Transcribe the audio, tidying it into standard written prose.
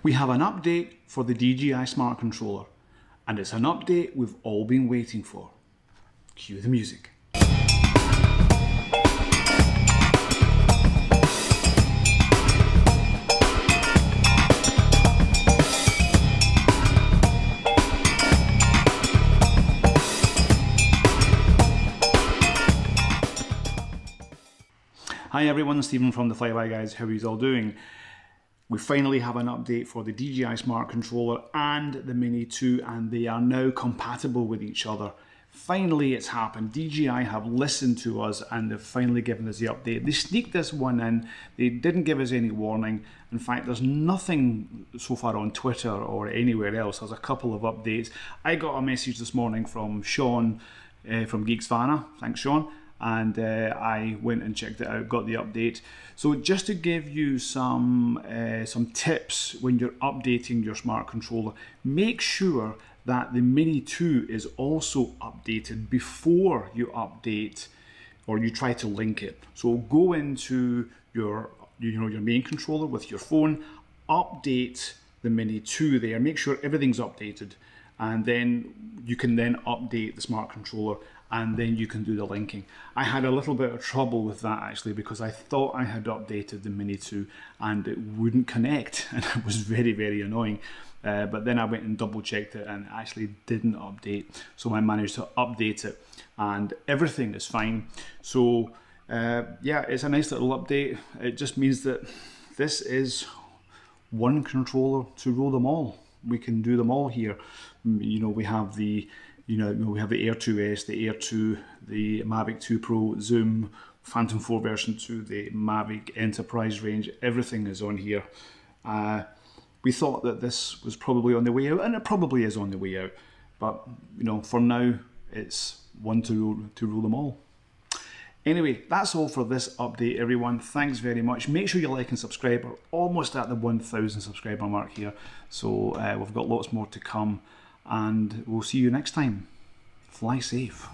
We have an update for the DJI Smart Controller, and it's an update we've all been waiting for. Cue the music. Hi everyone, Stephen from the Flyby Guys. How are you all doing? We finally have an update for the DJI Smart Controller and the Mini 2, and they are now compatible with each other. Finally, it's happened. DJI have listened to us and they've finally given us the update. They sneaked this one in. They didn't give us any warning. In fact, there's nothing so far on Twitter or anywhere else. There's a couple of updates. I got a message this morning from Sean from Geeksvana. Thanks, Sean. And I went and checked it out, got the update. So just to give you some tips when you're updating your smart controller, make sure that the Mini 2 is also updated before you update or you try to link it. So go into your main controller with your phone, update the Mini 2 there, make sure everything's updated, and then you can then update the smart controller, and then you can do the linking. I had a little bit of trouble with that actually, because I thought I had updated the Mini 2 and it wouldn't connect, and it was very, very annoying. But then I went and double checked it and it actually didn't update. So I managed to update it and everything is fine. So yeah, it's a nice little update. It just means that this is one controller to rule them all. We can do them all here. You know, we have the we have the Air 2S, the Air 2, the Mavic 2 Pro, Zoom, Phantom 4 version 2, the Mavic Enterprise range. Everything is on here. We thought that this was probably on the way out, and it probably is on the way out. But you know, for now, it's one to rule them all. Anyway, that's all for this update, everyone. Thanks very much. Make sure you like and subscribe. We're almost at the 1,000 subscriber mark here. So we've got lots more to come. And we'll see you next time. Fly safe.